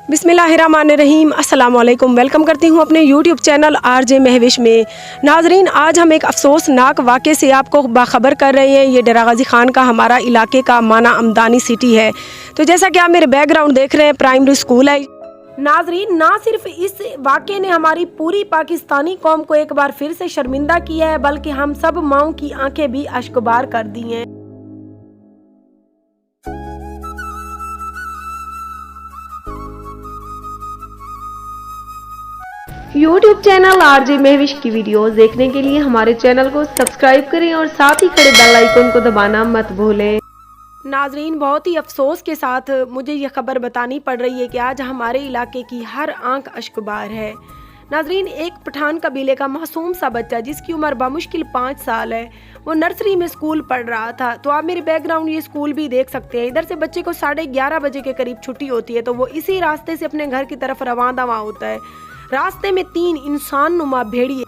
बिस्मिल्लाहिर्रहमानिर्रहीम, अस्सलाम वालेकुम। वेलकम करती हूँ अपने यूट्यूब चैनल आरजे महविश में। नाजरीन, आज हम एक अफसोसनाक वाक़े से आपको बाखबर कर रहे हैं। ये डेरा गाजी खान का हमारा इलाके का माना अमदानी सिटी है। तो जैसा कि आप मेरे बैकग्राउंड देख रहे हैं, प्राइमरी स्कूल है। नाजरीन, ना सिर्फ इस वाक़े ने हमारी पूरी पाकिस्तानी कौम को एक बार फिर से शर्मिंदा किया है, बल्कि हम सब माओं की आंखें भी अश्कबार कर दी हैं। यूट्यूब चैनल आरजे महविश की वीडियोस देखने के लिए हमारे चैनल को सब्सक्राइब करें और साथ ही खड़े बेल आइकन को दबाना मत भूलें। नाजरीन, बहुत ही अफसोस के साथ मुझे ये खबर बतानी पड़ रही है कि आज हमारे इलाके की हर आंख अश्कबार है। नाजरीन, एक पठान कबीले का मासूम सा बच्चा जिसकी उम्र बामुश्किल 5 साल है, वो नर्सरी में स्कूल पढ़ रहा था। तो आप मेरे बैकग्राउंड ये स्कूल भी देख सकते हैं। इधर से बच्चे को 11:30 बजे के करीब छुट्टी होती है, तो वो इसी रास्ते से अपने घर की तरफ रवाना होता है। रास्ते में 3 इंसान नुमा भेड़िए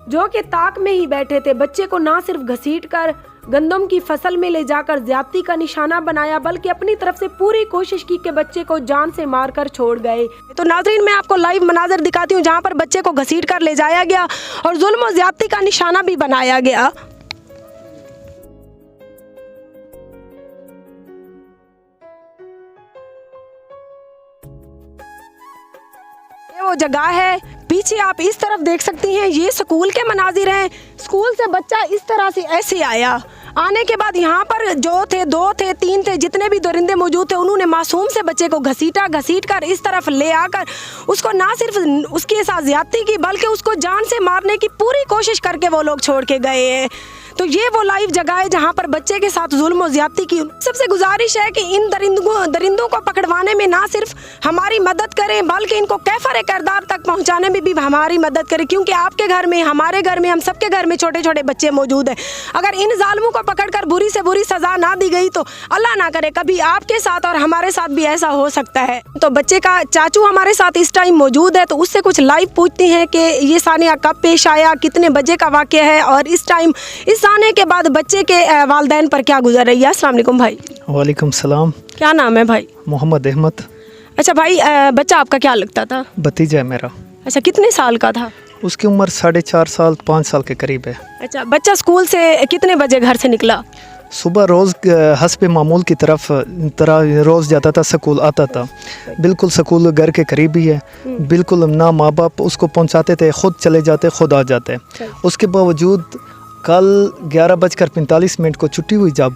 जो कि ताक में ही बैठे थे, बच्चे को ना सिर्फ घसीट कर गंदम की फसल में ले जाकर ज्यादती का निशाना बनाया, बल्कि अपनी तरफ से पूरी कोशिश की कि बच्चे को जान से मारकर छोड़ गए। तो नाज़रीन, मैं आपको लाइव मनाजर दिखाती हूँ जहाँ पर बच्चे को घसीट कर ले जाया गया और जुल्म और ज्यादती का निशाना भी बनाया गया। वो जगह है, पीछे आप इस तरफ देख सकती हैं, ये स्कूल के मनाजिर हैं। स्कूल से बच्चा इस तरह से ऐसे आया। आने के बाद यहाँ पर जो थे, 2 थे, 3 थे, जितने भी दरिंदे मौजूद थे, उन्होंने मासूम से बच्चे को घसीट कर इस तरफ ले आकर उसको ना सिर्फ उसके साथ ज्यादती की, बल्कि उसको जान से मारने की पूरी कोशिश करके वो लोग छोड़ के गए हैं। तो ये वो लाइव जगह है जहाँ पर बच्चे के साथ जुल्म और ज्यादती की। सबसे गुजारिश है कि इन दरिंदों को पकड़वाने में ना सिर्फ हमारी मदद करें, बल्कि इनको कैफर किरदार तक पहुँचाने में भी हमारी मदद करें, क्योंकि आपके घर में, हमारे घर में, हम सबके घर में छोटे छोटे बच्चे मौजूद हैं। अगर इन जालिमों को पकड़कर बुरी से बुरी सज़ा ना दी गई तो अल्लाह ना करे कभी आपके साथ और हमारे साथ भी ऐसा हो सकता है। तो बच्चे का चाचू हमारे साथ इस टाइम मौजूद है, तो उससे कुछ लाइव पूछते हैं कि ये सानिया कब पेश आया, कितने बजे का वाक़या है और इस टाइम इस आने के बाद बच्चे के वालिदैन पर क्या गुजर रही है। अस्सलाम वालेकुम भाई। वालेकुम सलाम। क्या नाम है भाई? मोहम्मद अहमद। अच्छा भाई, बच्चा आपका क्या लगता था? भतीजा है मेरा। अच्छा, कितने साल का था? उसकी उम्र 4.5 साल 5 साल के करीब है। अच्छा, बच्चा स्कूल से कितने बजे घर से निकला? सुबह रोज़ हस्ब मामूल की तरह रोज़ जाता था, स्कूल आता था। बिल्कुल स्कूल घर के करीब ही है, बिल्कुल ना माँ बाप उसको पहुँचाते थे, ख़ुद चले जाते, ख़ुद आ जाते। उसके बावजूद कल 11:45 को छुट्टी हुई जब,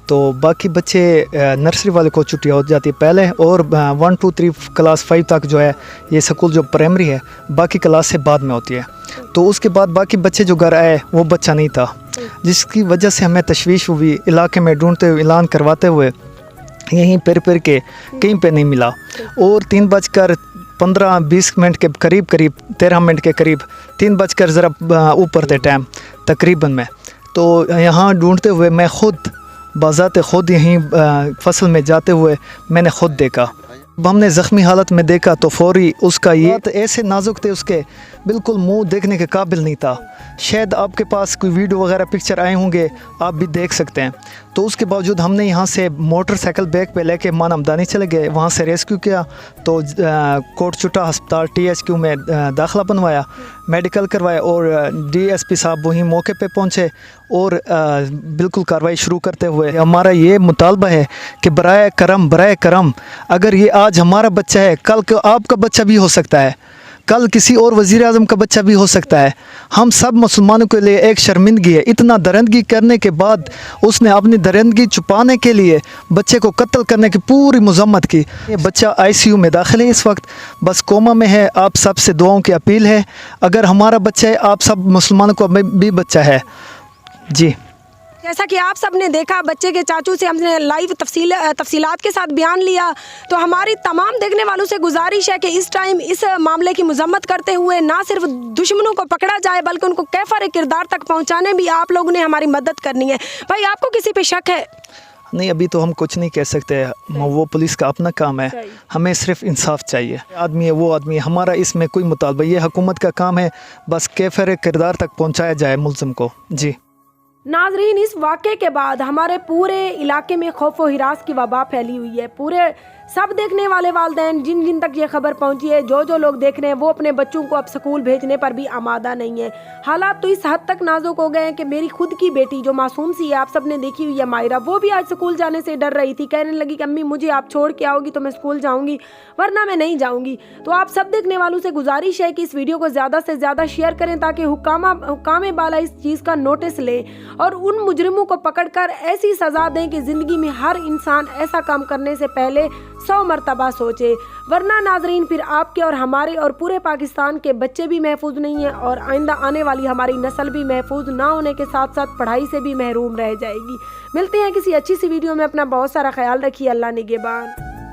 तो बाकी बच्चे नर्सरी वाले को छुट्टी हो जाती है पहले, और 1 2 3 क्लास 5 तक जो है ये स्कूल जो प्राइमरी है बाकी क्लास से बाद में होती है। तो उसके बाद बाकी बच्चे जो घर आए वो बच्चा नहीं था, जिसकी वजह से हमें तशवीश हुई। इलाके में ढूंढते हुए, ऐलान करवाते हुए यहीं फिर के कहीं पे नहीं मिला, और 3:15-20 के करीब 13 मिनट के करीब 3 बजकर ज़रा ऊपर थे टाइम तकरीबन में। तो यहाँ ढूंढते हुए मैं ख़ुद बाज़ात ख़ुद यहीं फसल में जाते हुए मैंने ख़ुद देखा। हमने ज़ख्मी हालत में देखा तो फौरी उसका ये ऐसे नाजुक थे, उसके बिल्कुल मुंह देखने के काबिल नहीं था। शायद आपके पास कोई वीडियो वगैरह पिक्चर आए होंगे, आप भी देख सकते हैं। तो उसके बावजूद हमने यहाँ से मोटरसाइकिल बैग पे लेके माना अमदानी चले गए, वहाँ से रेस्क्यू किया, तो कोट चुटा अस्पताल THQ में दाखिला बनवाया, मेडिकल करवाया, और DSP साहब वहीं मौके पे पहुँचे और बिल्कुल कार्रवाई शुरू करते हुए हमारा ये मुतालबा है कि बराए करम अगर ये आज हमारा बच्चा है, कल को आपका बच्चा भी हो सकता है, कल किसी और वज़ीर आज़म का बच्चा भी हो सकता है। हम सब मुसलमानों के लिए एक शर्मिंदगी है। इतना दरिंदगी करने के बाद उसने अपनी दरिंदगी छुपाने के लिए बच्चे को कत्ल करने की पूरी मज़म्मत की। ये बच्चा ICU में दाखिल है इस वक्त, बस कोमा में है। आप सब से दुआओं की अपील है, अगर हमारा बच्चा है, आप सब मुसलमानों को भी बच्चा है जी। जैसा कि आप सब ने देखा, बच्चे के चाचू से हमने लाइव तफसीलात के साथ बयान लिया। तो हमारी तमाम देखने वालों से गुजारिश है कि इस टाइम इस मामले की मजम्मत करते हुए ना सिर्फ दुश्मनों को पकड़ा जाए, बल्कि उनको कैफर किरदार तक पहुंचाने भी आप लोगों ने हमारी मदद करनी है। भाई, आपको किसी पे शक है? नहीं, अभी तो हम कुछ नहीं कह सकते, वो पुलिस का अपना काम है। हमें सिर्फ इंसाफ चाहिए। आदमी है वो आदमी है, हमारा इसमें कोई मुतालबा, ये हुकूमत का काम है, बस कैफर किरदार तक पहुँचाया जाए मुल्ज़िम को जी। नाजरीन, इस वाक़े के बाद हमारे पूरे इलाके में खौफ व हिरास की वबा फैली हुई है। पूरे सब देखने वाले वालिदैन जिन जिन तक ये खबर पहुंची है, जो लोग देख रहे हैं वो अपने बच्चों को अब स्कूल भेजने पर भी आमादा नहीं है। हालात तो इस हद तक नाजुक हो गए हैं कि मेरी खुद की बेटी जो मासूम सी है, आप सबने देखी हुई है मायरा, वो भी आज स्कूल जाने से डर रही थी। कहने लगी कि अम्मी मुझे आप छोड़ के आओगी तो मैं स्कूल जाऊंगी, वरना मैं नहीं जाऊंगी। तो आप सब देखने वालों से गुजारिश है कि इस वीडियो को ज़्यादा से ज़्यादा शेयर करें ताकि हुक्काम बाला इस चीज़ का नोटिस लें और उन मुजरिमों को पकड़कर ऐसी सज़ा दें कि ज़िंदगी में हर इंसान ऐसा काम करने से पहले 100 मरतबा सोचे, वरना नाजरीन फिर आपके और हमारे और पूरे पाकिस्तान के बच्चे भी महफूज नहीं हैं और आइंदा आने वाली हमारी नस्ल भी महफूज ना होने के साथ साथ पढ़ाई से भी महरूम रह जाएगी। मिलते हैं किसी अच्छी सी वीडियो में, अपना बहुत सारा ख्याल रखिए। अल्लाह निगहबान।